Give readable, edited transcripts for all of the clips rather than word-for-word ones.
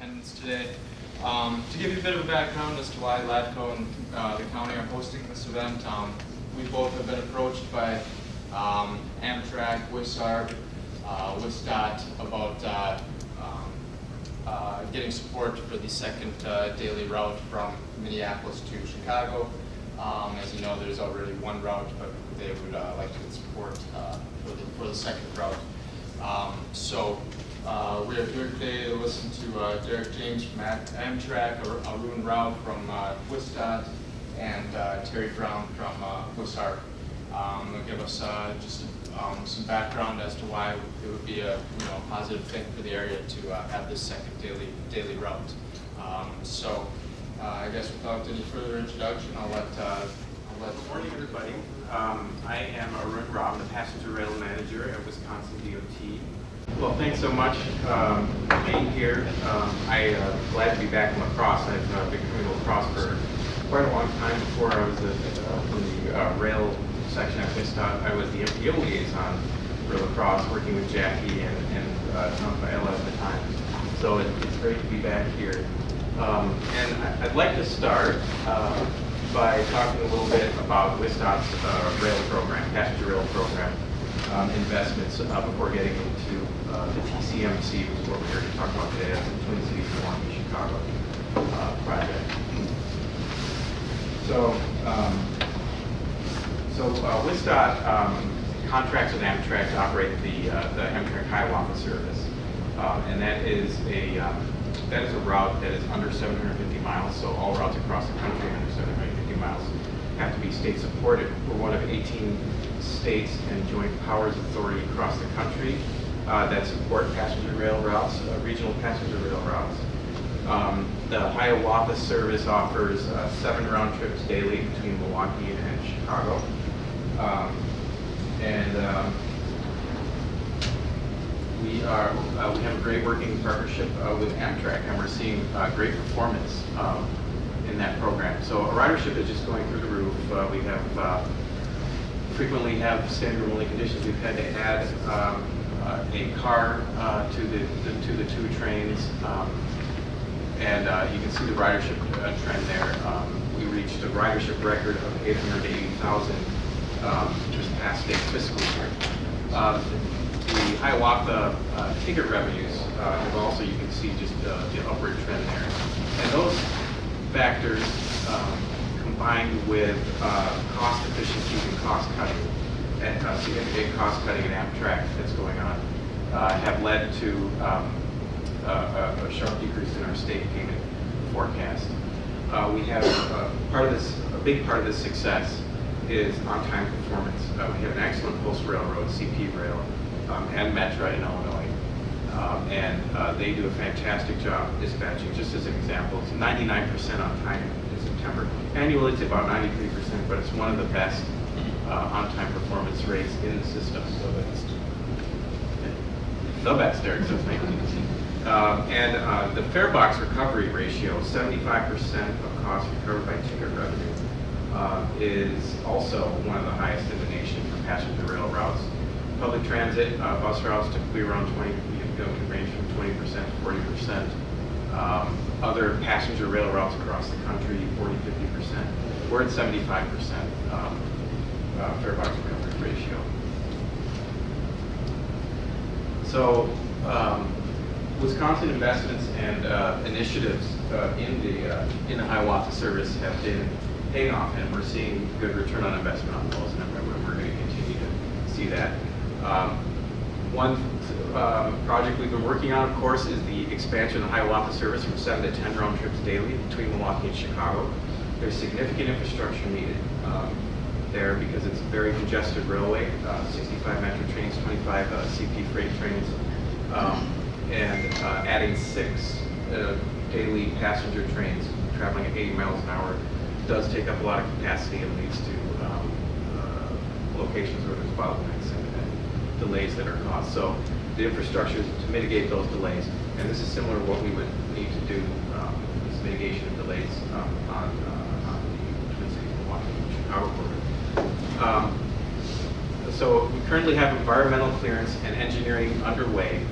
attendance today. To give you a bit of a background as to why LADCO and the county are hosting this event, we both have been approached by Amtrak, WisARP, WisDOT about getting support for the second daily route from Minneapolis to Chicago. As you know, there's already one route, but they would like to get support for the second route. We're here today to listen to Derek James from Amtrak, Arun Rao from WisDOT, and Terry Brown from WisARP. They'll give us just some background as to why it would be a positive thing for the area to have this second daily route. I guess without any further introduction, I'll let. Good morning, everybody. I am Arun Rao, the passenger rail manager at Wisconsin DOT. Well, thanks so much for being here. I'm glad to be back in LaCrosse. I've been coming to LaCrosse for quite a long time. Before I was from the rail section at WisDOT, I was the MPO liaison for LaCrosse, working with Jackie and Tom Faella at the time. So it's great to be back here. And I'd like to start by talking a little bit about WisDOT's rail program, passenger rail program investments before getting into the TCMC, which is what we're here to talk about today. That's the Twin Cities, Milwaukee-Chicago project. WisDOT contracts with Amtrak to operate the Amtrak Hiawatha Service, and that is a route that is under 750 miles. So all routes across the country under 750 miles have to be state supported. We're one of 18 states and joint powers authority across the country that support passenger rail routes, regional passenger rail routes. The Hiawatha service offers 7 round trips daily between Milwaukee and Chicago. We have a great working partnership with Amtrak, and we're seeing great performance in that program. So our ridership is just going through the roof. We have frequently have standard only conditions. We've had to add a car to the 2 trains, and you can see the ridership trend there. We reached a ridership record of 880,000 this past state fiscal year. The Hiawatha ticket revenues have also, you can see just the upward trend there. And those factors combined with cost efficiencies and cost cutting, and significant cost cutting at Amtrak that's going on, have led to a sharp decrease in our state payment forecast. We have a big part of this success is on-time performance. We have an excellent post railroad, CP Rail, and Metra in Illinois, and they do a fantastic job dispatching. Just as an example, it's 99% on time in September. Annually, it's about 93%, but it's one of the best on-time performance rates in the system. So that's the best, Derek. So thank you. And the fare box recovery ratio, 75% of costs recovered by ticket revenue, is also one of the highest in the nation for passenger rail routes. Public transit bus routes typically around 20, can range from 20% to 40%. Other passenger rail routes across the country, 40, 50%. We're at 75% fare box recovery ratio. So Wisconsin investments and initiatives in the Hiawatha service have been paying off, and we're seeing good return on investment on those, and we're going to continue to see that. One project we've been working on, of course, is the expansion of the Hiawatha service from 7 to 10 round trips daily between Milwaukee and Chicago. There's significant infrastructure needed there because it's a very congested railway, 65 metro trains, 25 CP freight trains, and adding 6 daily passenger trains traveling at 80 miles an hour does take up a lot of capacity and leads to locations where there's bottlenecks and delays that are caused. So the infrastructure is to mitigate those delays, and this is similar to what we would need to do, this mitigation of delays on the Twin Cities, Milwaukee, Chicago corridor. So we currently have environmental clearance and engineering underway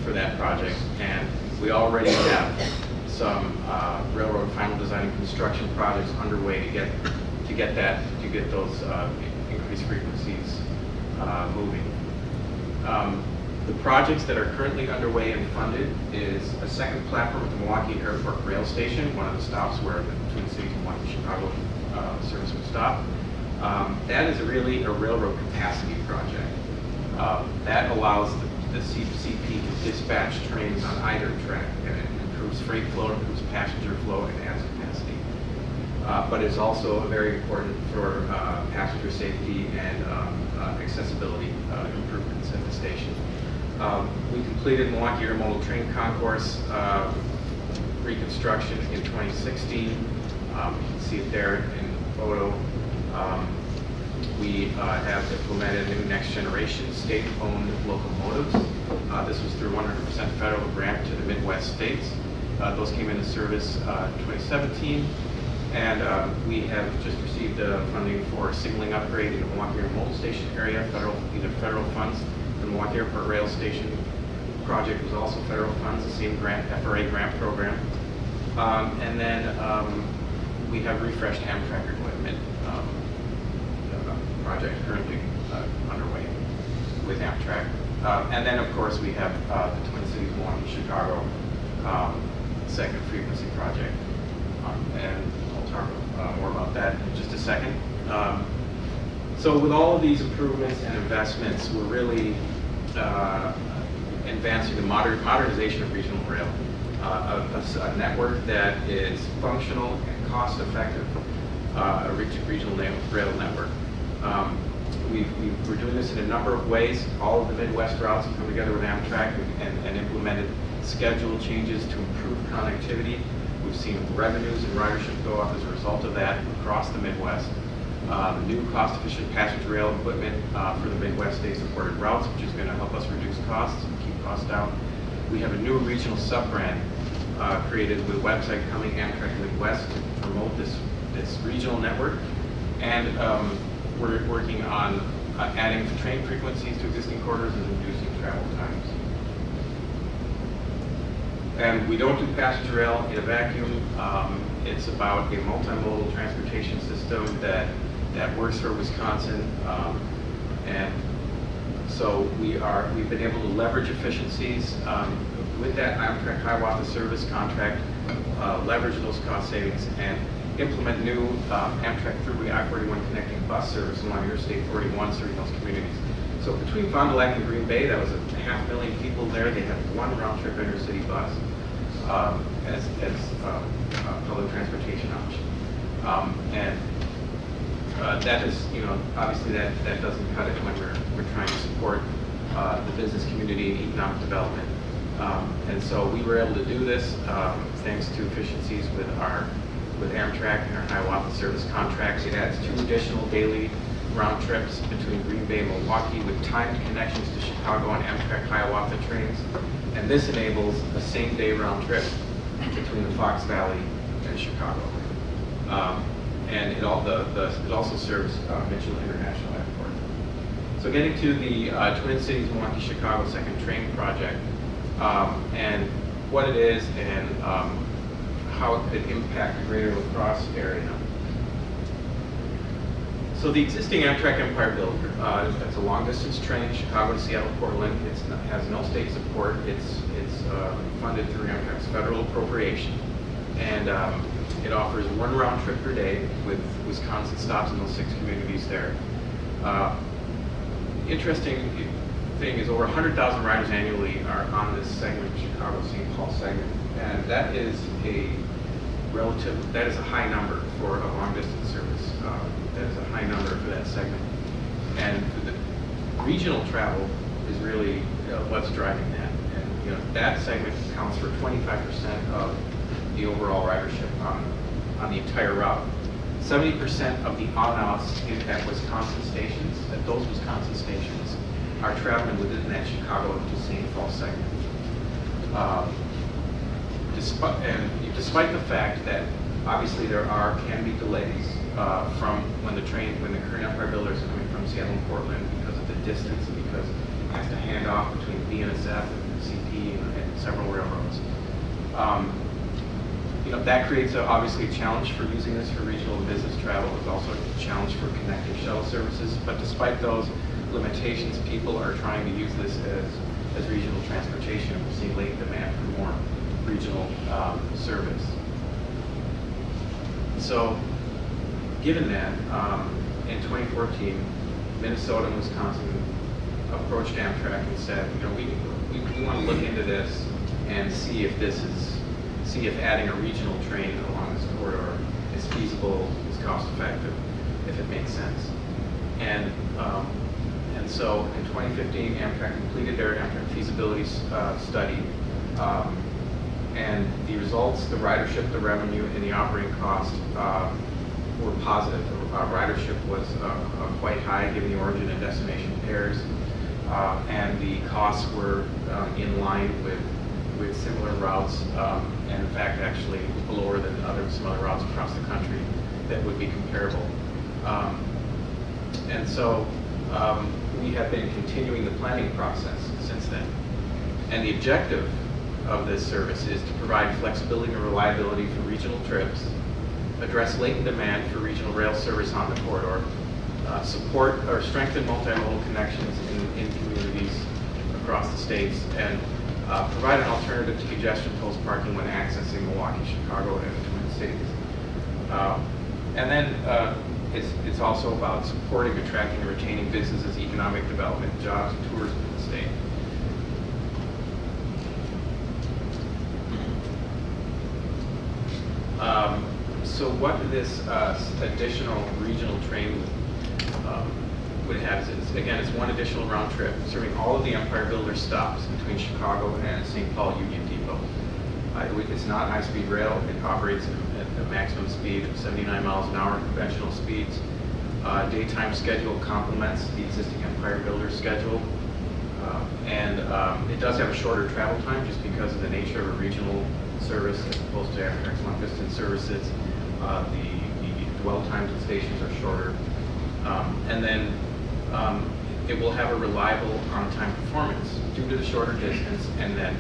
for that project, and We already have some railroad final design and construction projects underway to get those increased frequencies moving. The projects that are currently underway and funded is a second platform at the Milwaukee Airport Rail Station, one of the stops where the Twin Cities Milwaukee-Chicago service would stop. That is really a railroad capacity project. That allows the CP to dispatch trains on either track, and it improves freight flow, improves passenger flow, and adds capacity. But it's also very important for passenger safety and accessibility improvements at the station. We completed Milwaukee Intermodal Train Concourse reconstruction in 2016. You can see it there in the photo. We have implemented new next generation state-owned locomotives. This was through 100% federal grant to the Midwest states. Those came into service in 2017. And we have just received funding for a signaling upgrade in the Milwaukee Intermodal Station area, either federal funds. The Milwaukee Airport Rail Station project was also federal funds, the same grant, FRA grant program. And then we have refreshed Amtrak equipment project currently underway with Amtrak. And then, of course, we have the Twin Cities Milwaukee-Chicago segment frequency project. And I'll talk more about that in just a second. So with all of these improvements and investments, we're really advancing the modernization of regional rail, a network that is functional and cost-effective, a regional rail network. We're doing this in a number of ways. All of the Midwest routes have come together with Amtrak and implemented schedule changes to improve connectivity. We've seen revenues and ridership go up as a result of that across the Midwest. New cost-efficient passenger rail equipment for the Midwest state-supported routes, which is going to help us reduce costs and keep costs down. We have a new regional sub-brand created with a website coming, Amtrak Midwest, to promote this regional network. And we're working on adding train frequencies to existing corridors and reducing travel times. And we don't do passenger rail in a vacuum. It's about a multimodal transportation system that works for Wisconsin. And so we've been able to leverage efficiencies with that Amtrak Hiawatha Service contract, leverage those cost savings, and implement new Amtrak Thruway I-41 connecting bus service along Interstate 41 serving those communities. So between Fond du Lac and Green Bay, that was 500,000 people there. They have one round-trip intercity bus as a public transportation option. And that is, obviously that doesn't cut it when we're trying to support the business community and economic development. And so we were able to do this thanks to efficiencies with Amtrak and our Hiawatha Service contracts. It adds 2 additional daily round trips between Green Bay and Milwaukee with timed connections to Chicago on Amtrak Hiawatha trains. And this enables a same-day round trip between the Fox Valley and Chicago. And it also serves Mitchell International Airport. So getting to the Twin Cities Milwaukee-Chicago second train project and what it is and how it could impact the greater LaCrosse area. So the existing Amtrak Empire Builder, it's a long-distance train, Chicago to Seattle, Portland. It has no state support. It's funded through Amtrak's federal appropriation, and it offers 1 round trip per day with Wisconsin stops in those 6 communities there. Interesting thing is over 100,000 riders annually are on this segment, Chicago-St. Paul segment, and that is a high number for a long-distance service. That is a high number for that segment. And the regional travel is really what's driving that. And that segment accounts for 25% of the overall ridership on the entire route. 70% of the on-outs at Wisconsin stations, at those Wisconsin stations, are traveling within that Chicago to St. Paul segment. Despite the fact that obviously there can be delays from when the current Empire Builder is coming from Seattle and Portland because of the distance and because it has to hand off between BNSF and CP and several railroads. That creates obviously a challenge for using this for regional and business travel. It's also a challenge for connecting shuttle services. But despite those limitations, people are trying to use this as regional transportation. We're seeing latent demand for more regional service. So, given that, in 2014, Minnesota and Wisconsin approached Amtrak and said, we want to look into this and see if adding a regional train along this corridor is feasible, is cost effective, if it makes sense. And so in 2015, Amtrak completed their Amtrak feasibility study, and the results, the ridership, the revenue, and the operating cost were positive. Ridership was quite high given the origin and destination pairs, and the costs were in line with similar routes, and in fact actually lower than some other routes across the country that would be comparable. And so we have been continuing the planning process since then. And the objective of this service is to provide flexibility and reliability for regional trips, address latent demand for regional rail service on the corridor, support or strengthen multimodal connections in communities across the states, and provide an alternative to congestion post parking when accessing Milwaukee-Chicago and the Twin Cities. And then it's also about supporting, attracting, and retaining businesses, economic development, jobs, and tourism in the state. So what this additional regional train would have is, again, it's one additional round trip serving all of the Empire Builder stops between Chicago and St. Paul Union Depot. It's not high-speed rail. It operates at a maximum speed of 79 miles an hour, conventional speeds. Daytime schedule complements the existing Empire Builder schedule. And it does have a shorter travel time just because of the nature of a regional service as opposed to Amtrak's long-distance services. The dwell times at stations are shorter. And then it will have a reliable on-time performance due to the shorter distance, and then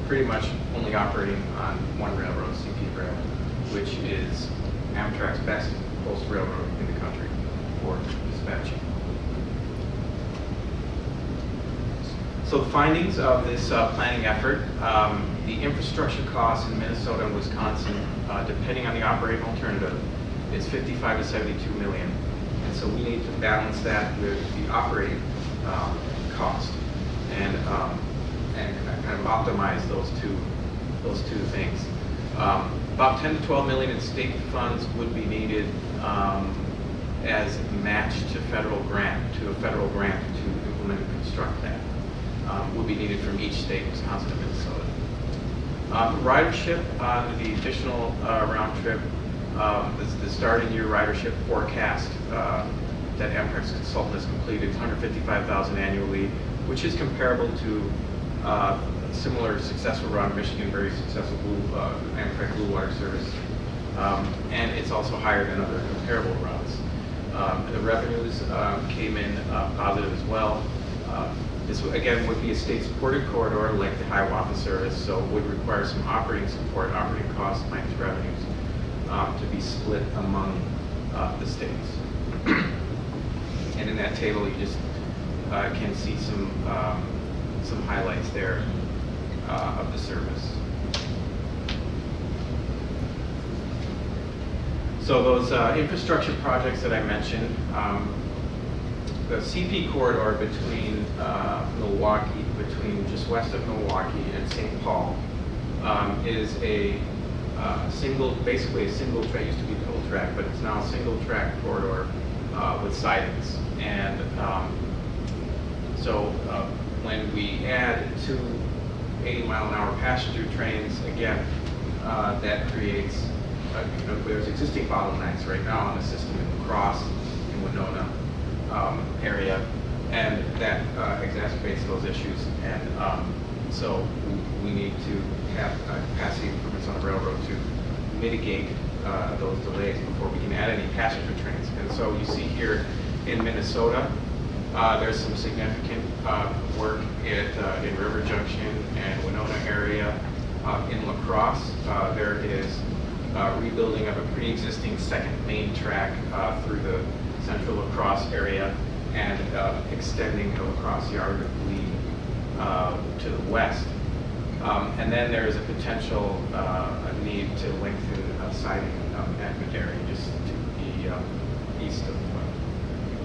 pretty much only operating on one railroad, CP Rail, which is Amtrak's best post railroad in the country for dispatching. So the findings of this planning effort, the infrastructure costs in Minnesota and Wisconsin, depending on the operating alternative, is 55 to 72 million. And so we need to balance that with the operating cost and kind of optimize those two things. About 10 to 12 million in state funds would be needed as match to a federal grant to implement and construct that. Would be needed from each state, Wisconsin and Minnesota. Ridership on the additional round trip, the starting year ridership forecast that Amtrak's consultant has completed is 155,000 annually, which is comparable to similar successful route in Michigan, very successful Amtrak Blue Water service, and it's also higher than other comparable routes. The revenues came in positive as well. This, again, would be a state-supported corridor like the Hiawatha Service, so would require some operating support, operating costs minus revenues, to be split among the states. And in that table, you just can see some highlights there of the service. So those infrastructure projects that I mentioned, the CP corridor between Milwaukee, between just west of Milwaukee and St. Paul, is a basically a single track. Used to be dual track, but it's now a single track corridor with sidings. And so when we add two 80-mile-an-hour passenger trains, again, that creates there's existing bottlenecks right now on the system in LaCrosse, in Winona area, and that exacerbates those issues. And so we need to have capacity improvements on the railroad to mitigate those delays before we can add any passenger trains. And so you see here in Minnesota, there's some significant work in River Junction and Winona area. In LaCrosse, there is rebuilding of a pre-existing second main track through the central LaCrosse area and extending the LaCrosse Yard of Lee to the west. And then there is a potential a need to lengthen siding at Madera just to the east of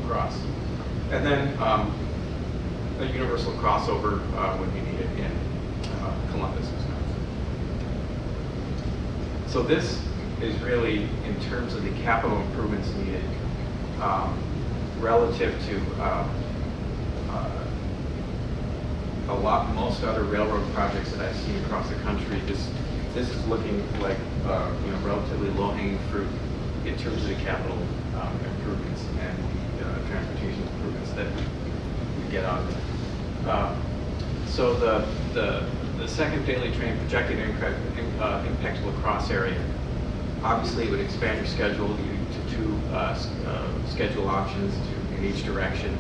LaCrosse. And then a universal crossover would be needed in Columbus, Wisconsin. So this is really, in terms of the capital improvements needed, relative to most other railroad projects that I've seen across the country. This is looking like relatively low-hanging fruit in terms of the capital improvements and transportation improvements that we get out of it. So the second daily train projected impact to LaCrosse area. Obviously, it would expand your schedule to two schedule options in each direction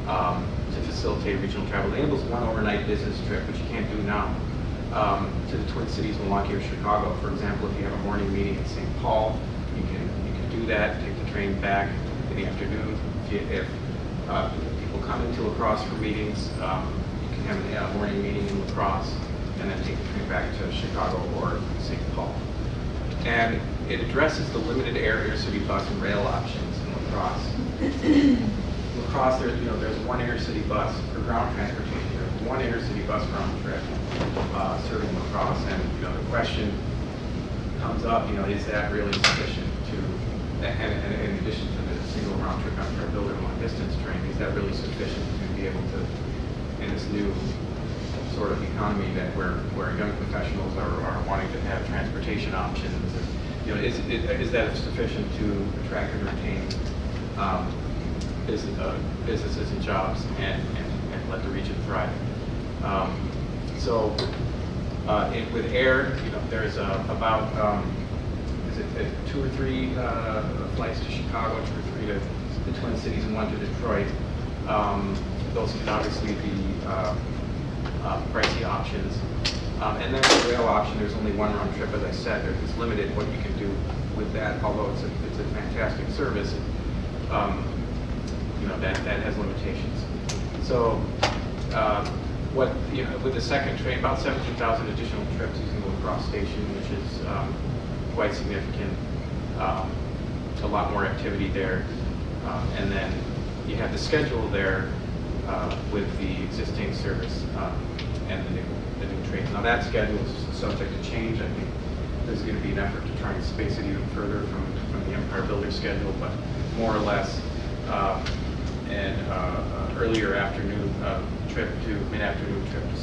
to facilitate regional travel. It enables one overnight business trip, which you can't do now, to the Twin Cities, Milwaukee, or Chicago. For example, if you have a morning meeting in St. Paul, you can do that. Take the train back in the afternoon. If people come into LaCrosse for meetings, you can have a morning meeting in LaCrosse and then take the train back to Chicago or St. Paul. And it addresses the limited air intercity bus and rail options in LaCrosse. LaCrosse, there's one intercity bus for ground transportation. There's one intercity bus round trip serving LaCrosse, and the question comes up, is that really sufficient to? And in addition to the single round trip after a builder long distance train, is that really sufficient to be able to, in this new sort of economy that where young professionals are wanting to have transportation options? And, is that sufficient to attract and retain businesses and jobs and let the region thrive? With air, there's about is it 2 or 3 flights to Chicago, 2 or 3 to the Twin Cities, and 1 to Detroit. Those can obviously be pricey options. And then the rail option, there's only 1 round trip, as I said. It's limited what you can do with that, although it's a fantastic service. That has limitations. So with the second train, about 17,000 additional trips using the LaCrosse station, which is quite significant. A lot more activity there. And then you have the schedule there with the existing service and the new train. Now that schedule is subject to change. I think there's going to be an effort to try and space it even further from the Empire Builder schedule, but more or less an earlier afternoon mid-afternoon trip to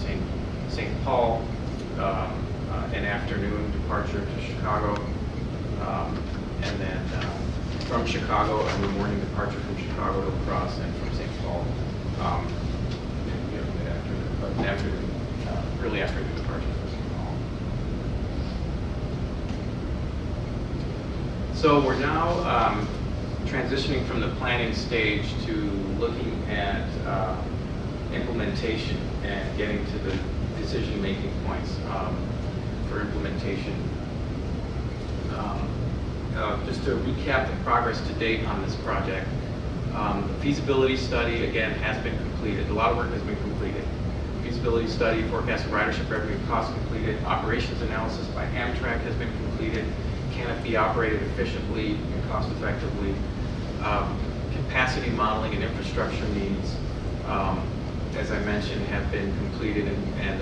St. Paul, an afternoon departure to Chicago, and then from Chicago, a morning departure from Chicago to LaCrosse, and from St. Paul, early afternoon departure from St. Paul. So we're now transitioning from the planning stage to looking at implementation and getting to the decision-making points for implementation. Just to recap the progress to date on this project, the feasibility study, again, has been completed. A lot of work has been completed. Feasibility study, forecast of ridership, revenue, cost completed. Operations analysis by Amtrak has been completed. Can it be operated efficiently and cost effectively? Capacity modeling and infrastructure needs, as I mentioned, have been completed, and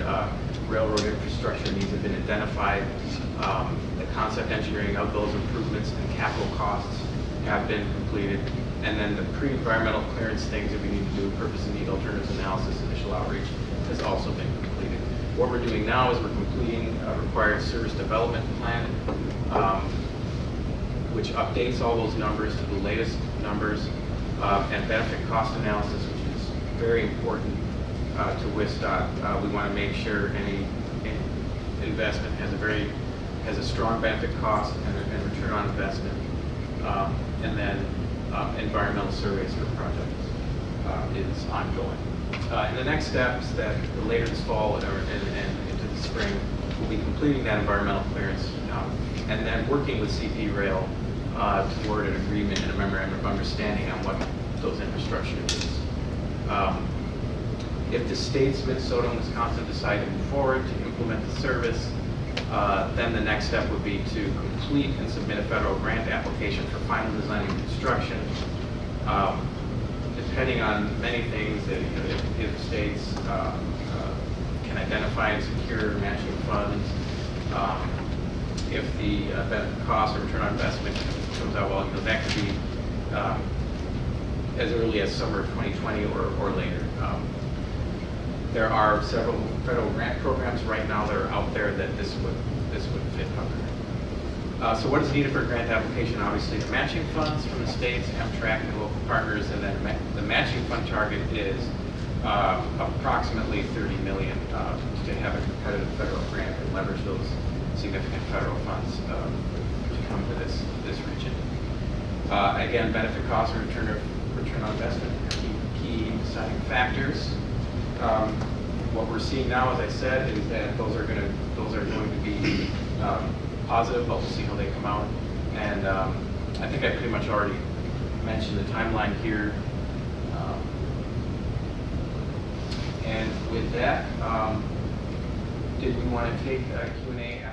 railroad infrastructure needs have been identified. The concept engineering of those improvements and capital costs have been completed. And then the pre-environmental clearance things that we need to do, purpose and need alternatives analysis, initial outreach, has also been completed. What we're doing now is we're completing a required service development plan, which updates all those numbers to the latest numbers, and benefit cost analysis, which is very important to WisDOT. We want to make sure any investment has a strong benefit cost and return on investment, and then environmental surveys for projects is ongoing. And the next steps that later this fall and into the spring, we'll ultimately completing that environmental clearance, and then working with CP Rail toward an agreement and a memorandum of understanding on what those infrastructure is. If the states, Minnesota and Wisconsin, decide to move forward to implement the service, then the next step would be to complete and submit a federal grant application for final design and construction. Depending on many things, if states can identify and secure matching funds, if the benefit cost or return on investment comes out well, that could be as early as summer of 2020 or later. There are several federal grant programs right now that are out there that this would fit under. So what is needed for a grant application? Obviously, the matching funds from the states, Amtrak, and local partners, and then the matching fund target is approximately $30 million to have a competitive federal grant and leverage those significant federal funds to come to this region. Again, benefit costs and return on investment are key deciding factors. What we're seeing now, as I said, is that those are going to be positive, but we'll see how they come out. And I think I pretty much already mentioned the timeline here. And with that, did we want to take Q&A?